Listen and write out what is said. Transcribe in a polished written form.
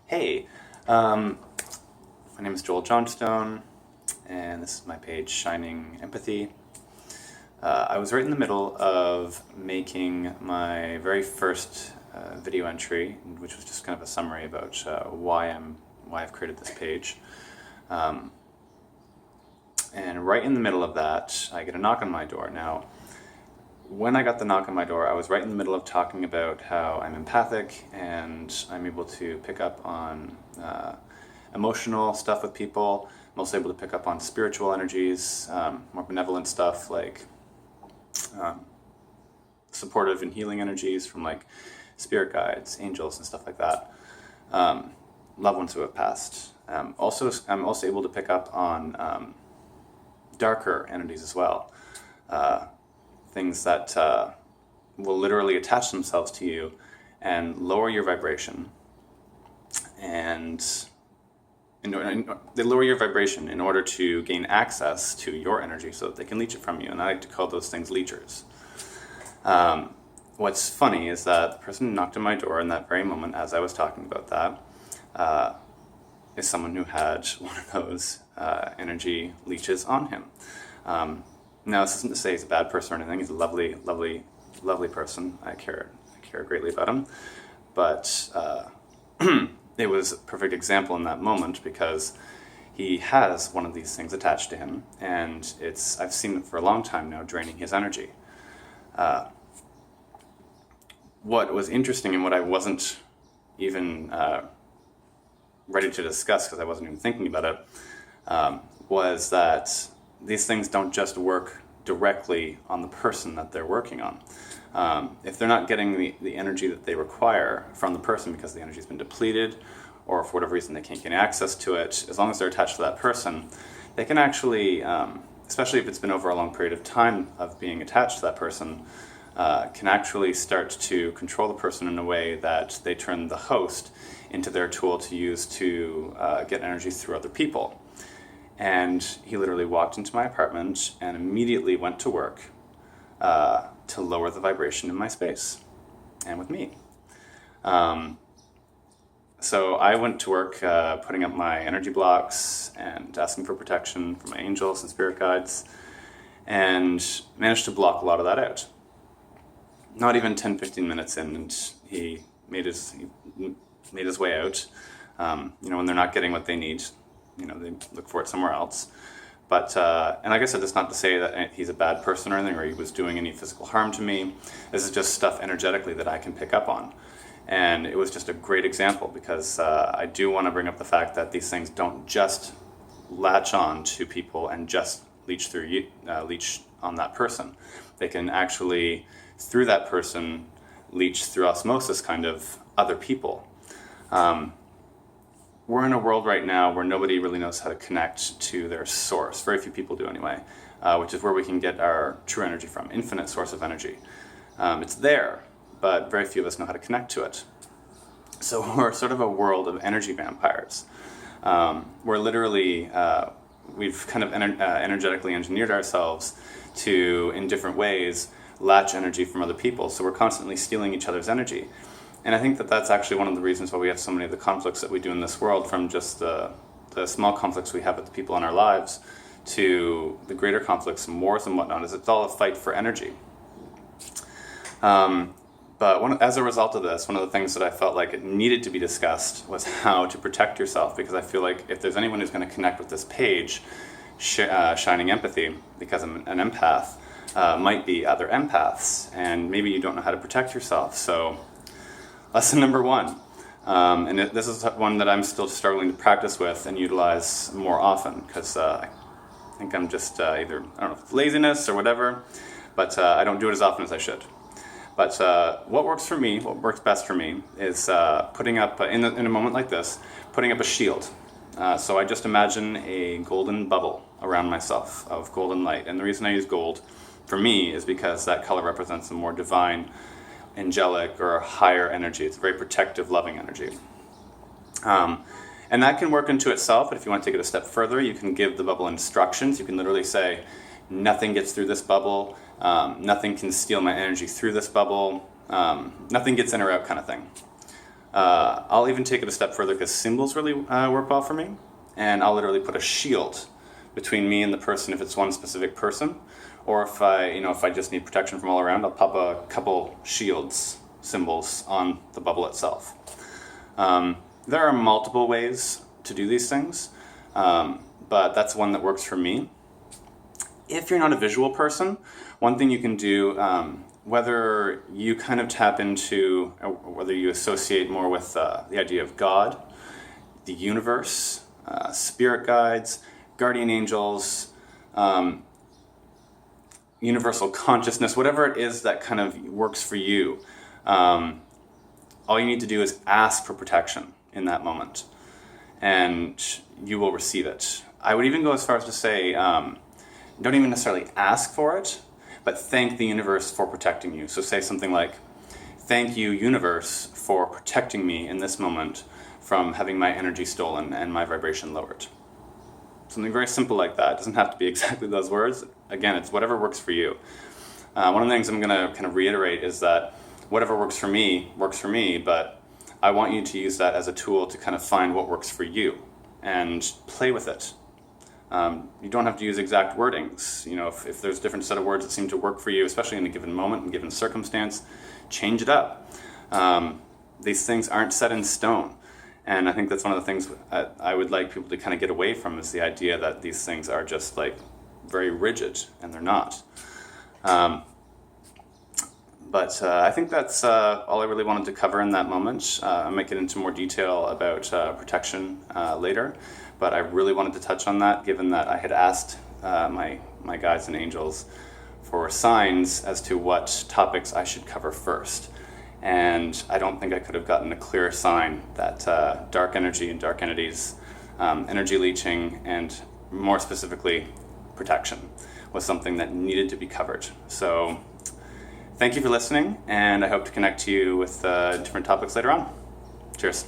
Hey, my name is Joel Johnstone, and this is my page, Shining Empathy. I was right in the middle of making my very first video entry, which was just kind of a summary about why I've created this page. And right in the middle of that, I get a knock on my door. Now, when I got the knock on my door, I was right in the middle of talking about how I'm empathic and I'm able to pick up on emotional stuff with people. I'm also able to pick up on spiritual energies, more benevolent stuff like supportive and healing energies from like spirit guides, angels, and stuff like that. Loved ones who have passed. I'm also able to pick up on darker entities as well. Things that will literally attach themselves to you and lower your vibration. And they lower your vibration in order to gain access to your energy so that they can leech it from you. And I like to call those things leechers. What's funny is that the person who knocked on my door in that very moment as I was talking about that is someone who had one of those energy leeches on him. Now, this isn't to say he's a bad person or anything. He's a lovely, lovely, lovely person. I care greatly about him. But it was a perfect example in that moment because he has one of these things attached to him, and I've seen it for a long time now, draining his energy. What was interesting and what I wasn't even ready to discuss because I wasn't even thinking about it was that these things don't just work directly on the person that they're working on. If they're not getting the energy that they require from the person because the energy's been depleted, or for whatever reason they can't get access to it, as long as they're attached to that person, they can actually, especially if it's been over a long period of time of being attached to that person, can actually start to control the person in a way that they turn the host into their tool to use to get energy through other people. And he literally walked into my apartment and immediately went to work to lower the vibration in my space and with me. So I went to work putting up my energy blocks and asking for protection from my angels and spirit guides, and managed to block a lot of that out. Not even 10-15 minutes in, and he made his way out. When they're not getting what they need, they look for it somewhere else. But, and like I said, that's not to say that he's a bad person or anything, or he was doing any physical harm to me. This is just stuff energetically that I can pick up on. And it was just a great example because I do want to bring up the fact that these things don't just latch on to people and just leech on that person. They can actually, through that person, leech through osmosis kind of other people. We're in a world right now where nobody really knows how to connect to their source. Very few people do anyway, which is where we can get our true energy from, infinite source of energy. It's there, but very few of us know how to connect to it. So we're sort of a world of energy vampires. We're literally, we've kind of energetically engineered ourselves to, in different ways, latch energy from other people. So we're constantly stealing each other's energy. And I think that that's actually one of the reasons why we have so many of the conflicts that we do in this world, from just the small conflicts we have with the people in our lives to the greater conflicts and wars and whatnot, is it's all a fight for energy. But as a result of this, one of the things that I felt like it needed to be discussed was how to protect yourself, because I feel like if there's anyone who's going to connect with this page, Shining Empathy, because I'm an empath, might be other empaths, and maybe you don't know how to protect yourself. So lesson number one, and this is one that I'm still struggling to practice with and utilize more often, because I think I'm just either, I don't know if it's laziness or whatever, but I don't do it as often as I should. But what works best for me is putting up, in a moment like this, putting up a shield. So I just imagine a golden bubble around myself of golden light. And the reason I use gold for me is because that color represents a more divine, angelic, or higher energy. It's a very protective, loving energy. And that can work into itself, but if you want to take it a step further, you can give the bubble instructions. You can literally say, nothing gets through this bubble, nothing can steal my energy through this bubble, nothing gets in or out kind of thing. I'll even take it a step further because symbols really work well for me. And I'll literally put a shield between me and the person if it's one specific person. Or if I just need protection from all around, I'll pop a couple shields symbols on the bubble itself. There are multiple ways to do these things, but that's one that works for me. If you're not a visual person, one thing you can do, whether you kind of tap into, or whether you associate more with the idea of God, the universe, spirit guides, guardian angels, universal consciousness, whatever it is that kind of works for you, all you need to do is ask for protection in that moment, and you will receive it. I would even go as far as to say, don't even necessarily ask for it, but thank the universe for protecting you. So say something like, thank you, universe, for protecting me in this moment from having my energy stolen and my vibration lowered. Something very simple like that. It doesn't have to be exactly those words. Again, it's whatever works for you. One of the things I'm going to kind of reiterate is that whatever works for me, but I want you to use that as a tool to kind of find what works for you and play with it. You don't have to use exact wordings. If there's a different set of words that seem to work for you, especially in a given moment, in a given circumstance, change it up. These things aren't set in stone. And I think that's one of the things I would like people to kind of get away from, is the idea that these things are just like very rigid, and they're not. But I think that's all I really wanted to cover in that moment. I might get into more detail about protection later, but I really wanted to touch on that, given that I had asked my guides and angels for signs as to what topics I should cover first. And I don't think I could have gotten a clearer sign that dark energy and dark entities, energy leeching, and more specifically, protection was something that needed to be covered. So thank you for listening, and I hope to connect to you with different topics later on. Cheers.